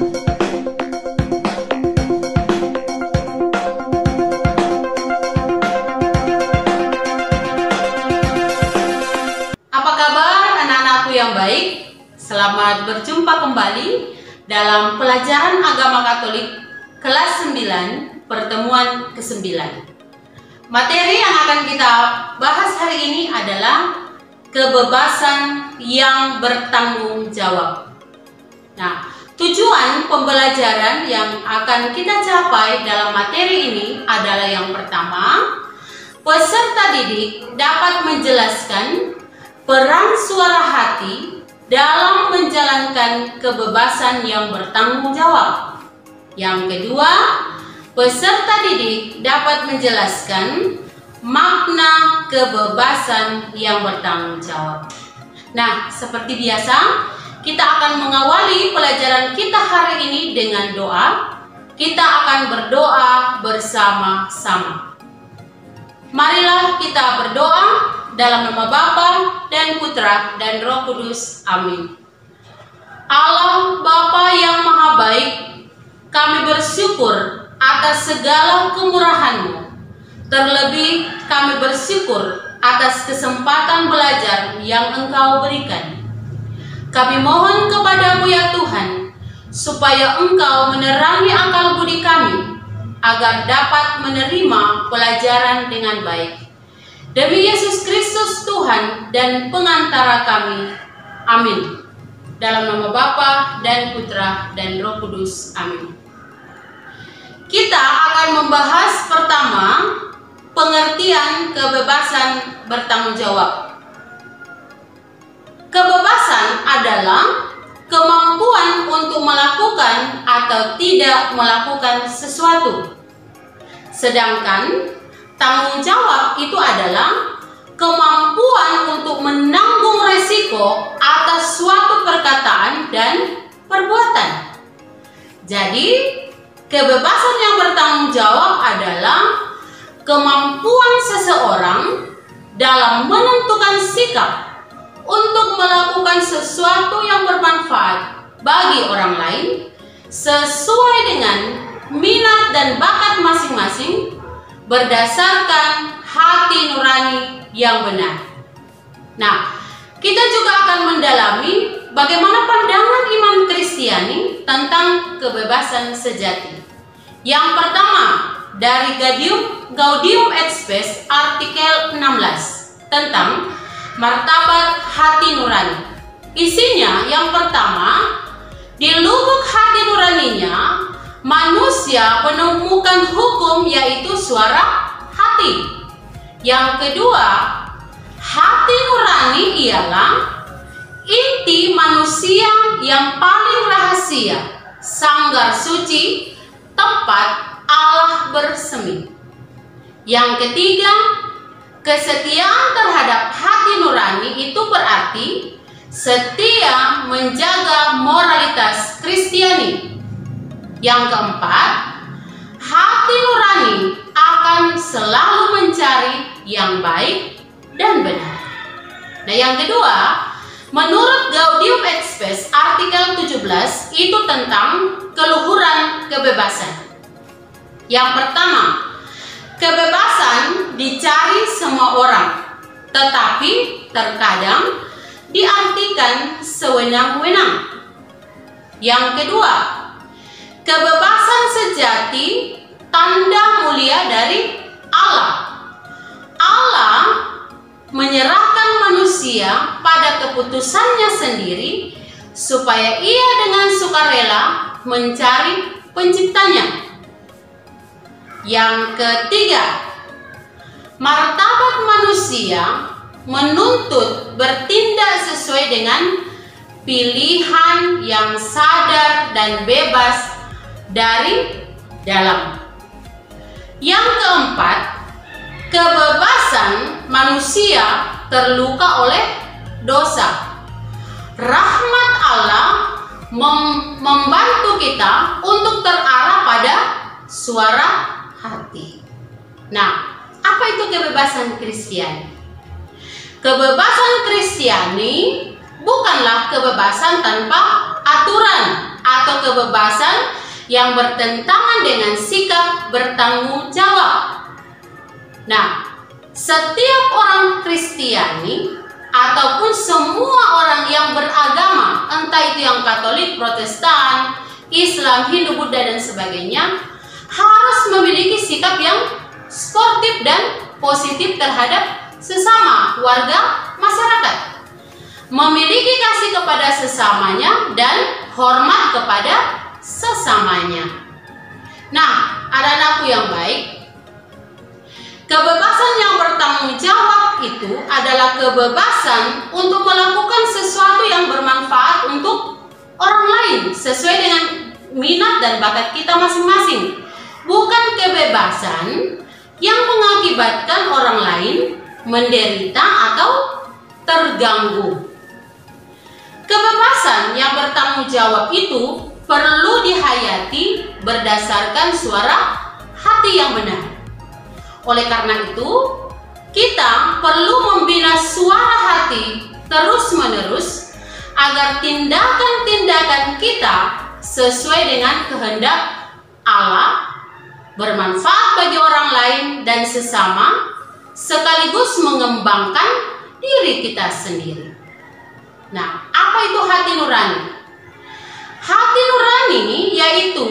Apa kabar anak-anakku yang baik? Selamat berjumpa kembali dalam pelajaran agama Katolik kelas 9, pertemuan ke-9. Materi yang akan kita bahas hari ini adalah kebebasan yang bertanggung jawab. Nah, tujuan pembelajaran yang akan kita capai dalam materi ini adalah yang pertama, peserta didik dapat menjelaskan peran suara hati dalam menjalankan kebebasan yang bertanggung jawab. Yang kedua, peserta didik dapat menjelaskan makna kebebasan yang bertanggung jawab. Nah, seperti biasa, kita akan mengawali pelajaran kita hari ini dengan doa. Kita akan berdoa bersama-sama. Marilah kita berdoa dalam nama Bapa dan Putra dan Roh Kudus. Amin. Allah Bapa yang Maha Baik, kami bersyukur atas segala kemurahan-Mu. Terlebih kami bersyukur atas kesempatan belajar yang Engkau berikan. Kami mohon kepadamu ya Tuhan, supaya Engkau menerangi akal budi kami, agar dapat menerima pelajaran dengan baik. Demi Yesus Kristus Tuhan dan pengantara kami. Amin. Dalam nama Bapa dan Putra dan Roh Kudus. Amin. Kita akan membahas pertama, pengertian kebebasan bertanggung jawab. Kebebasan adalah kemampuan untuk melakukan atau tidak melakukan sesuatu. Sedangkan tanggung jawab itu adalah kemampuan untuk menanggung resiko atas suatu perkataan dan perbuatan. Jadi, kebebasan yang bertanggung jawab adalah kemampuan seseorang dalam menentukan sikap untuk melakukan sesuatu yang bermanfaat bagi orang lain sesuai dengan minat dan bakat masing-masing, berdasarkan hati nurani yang benar. Nah, kita juga akan mendalami bagaimana pandangan iman Kristiani tentang kebebasan sejati. Yang pertama, dari Gaudium et Spes artikel 16 tentang martabat hati nurani. Isinya yang pertama, di lubuk hati nuraninya manusia menemukan hukum, yaitu suara hati. Yang kedua, hati nurani ialah inti manusia yang paling rahasia, sanggar suci, tempat Allah bersemi. Yang ketiga, kesetiaan terhadap hati nurani itu berarti setia menjaga moralitas Kristiani. Yang keempat, hati nurani akan selalu mencari yang baik dan benar. Nah, yang kedua, menurut Gaudium et Spes artikel 17 itu tentang keluhuran kebebasan. Yang pertama, kebebasan dicari semua orang, tetapi terkadang diartikan sewenang-wenang. Yang kedua, kebebasan sejati tanda mulia dari Allah. Allah menyerahkan manusia pada keputusannya sendiri supaya ia dengan sukarela mencari penciptanya. Yang ketiga, martabat manusia menuntut bertindak sesuai dengan pilihan yang sadar dan bebas dari dalam. Yang keempat, kebebasan manusia terluka oleh dosa. Rahmat Allah membantu kita untuk terarah pada suara hati. Nah, apa itu kebebasan Kristiani? Kebebasan Kristiani bukanlah kebebasan tanpa aturan, atau kebebasan yang bertentangan dengan sikap bertanggung jawab. Nah, setiap orang Kristiani ataupun semua orang yang beragama, entah itu yang Katolik, Protestan, Islam, Hindu, Buddha, dan sebagainya, harus memiliki sikap yang sportif dan positif terhadap sesama warga masyarakat. Memiliki kasih kepada sesamanya dan hormat kepada sesamanya. Nah, anak-anakku yang baik, kebebasan yang bertanggung jawab itu adalah kebebasan untuk melakukan sesuatu yang bermanfaat untuk orang lain sesuai dengan minat dan bakat kita masing-masing. Bukan kebebasan yang mengakibatkan orang lain menderita atau terganggu. Kebebasan yang bertanggung jawab itu perlu dihayati berdasarkan suara hati yang benar. Oleh karena itu, kita perlu membina suara hati terus-menerus agar tindakan-tindakan kita sesuai dengan kehendak Allah, bermanfaat bagi orang lain dan sesama, sekaligus mengembangkan diri kita sendiri. Nah, apa itu hati nurani? Hati nurani yaitu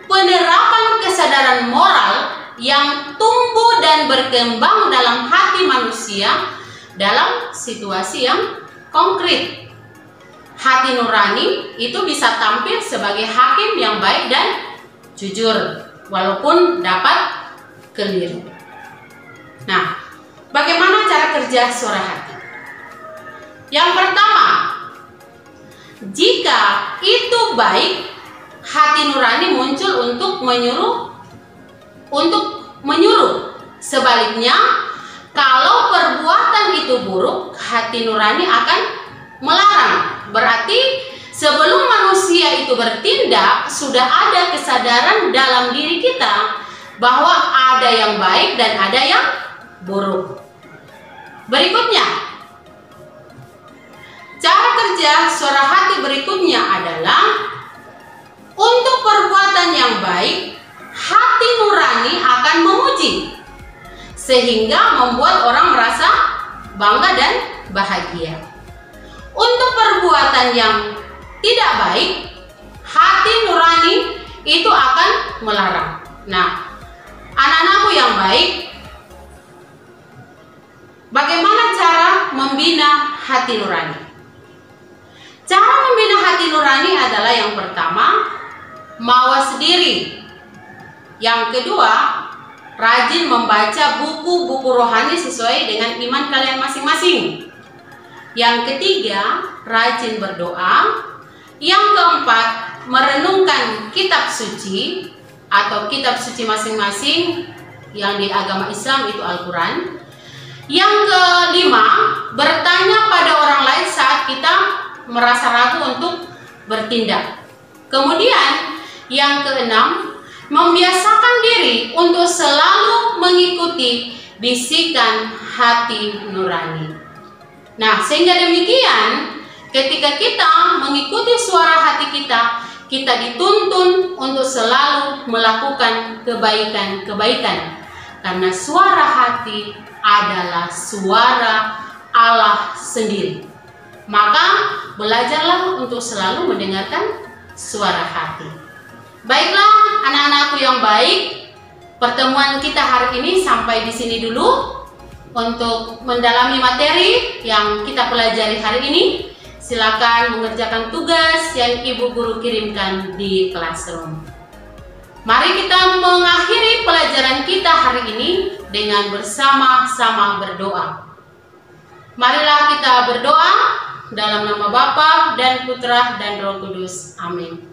penerapan kesadaran moral yang tumbuh dan berkembang dalam hati manusia dalam situasi yang konkret. Hati nurani itu bisa tampil sebagai hakim yang baik dan jujur, walaupun dapat keliru. Nah, bagaimana cara kerja suara hati? Yang pertama, jika itu baik, hati nurani muncul untuk menyuruh. Sebaliknya, kalau perbuatan itu buruk, hati nurani akan melarang. Berarti sebelum manusia itu bertindak, sudah ada kesadaran dalam diri kita bahwa ada yang baik dan ada yang buruk. Berikutnya, cara kerja suara hati berikutnya adalah untuk perbuatan yang baik, hati nurani akan memuji sehingga membuat orang merasa bangga dan bahagia. Untuk perbuatan yang tidak baik, hati nurani itu akan melarang. Nah, anak-anakku yang baik, bagaimana cara membina hati nurani? Cara membina hati nurani adalah yang pertama, mawas diri. Yang kedua, rajin membaca buku-buku rohani sesuai dengan iman kalian masing-masing. Yang ketiga, rajin berdoa. Yang keempat, merenungkan kitab suci atau kitab suci masing-masing yang di agama Islam itu Al-Quran. Yang kelima, bertanya pada orang lain saat kita merasa ragu untuk bertindak. Kemudian yang keenam, membiasakan diri untuk selalu mengikuti bisikan hati nurani. Nah, sehingga demikian, ketika kita mengikuti suara hati kita, kita dituntun untuk selalu melakukan kebaikan-kebaikan. Karena suara hati adalah suara Allah sendiri. Maka belajarlah untuk selalu mendengarkan suara hati. Baiklah anak-anakku yang baik, pertemuan kita hari ini sampai di sini dulu. Untuk mendalami materi yang kita pelajari hari ini, silakan mengerjakan tugas yang ibu guru kirimkan di classroom. Mari kita mengakhiri pelajaran kita hari ini dengan bersama-sama berdoa. Marilah kita berdoa dalam nama Bapa dan Putra dan Roh Kudus. Amin.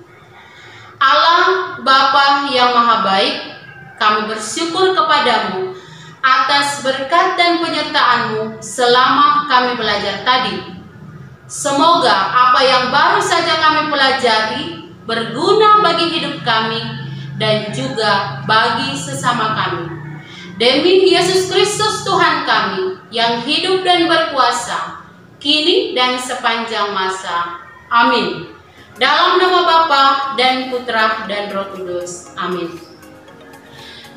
Allah Bapa yang Maha Baik, kami bersyukur kepadamu atas berkat dan penyertaan-Mu selama kami belajar tadi. Semoga apa yang baru saja kami pelajari berguna bagi hidup kami dan juga bagi sesama kami. Demi Yesus Kristus Tuhan kami yang hidup dan berkuasa kini dan sepanjang masa. Amin. Dalam nama Bapa dan Putra dan Roh Kudus. Amin.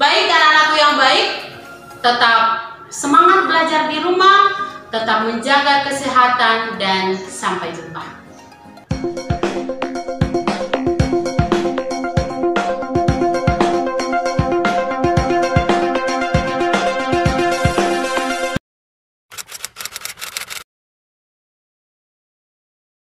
Baik anak-anakku yang baik, tetap semangat belajar di rumah, tetap menjaga kesehatan, dan sampai jumpa.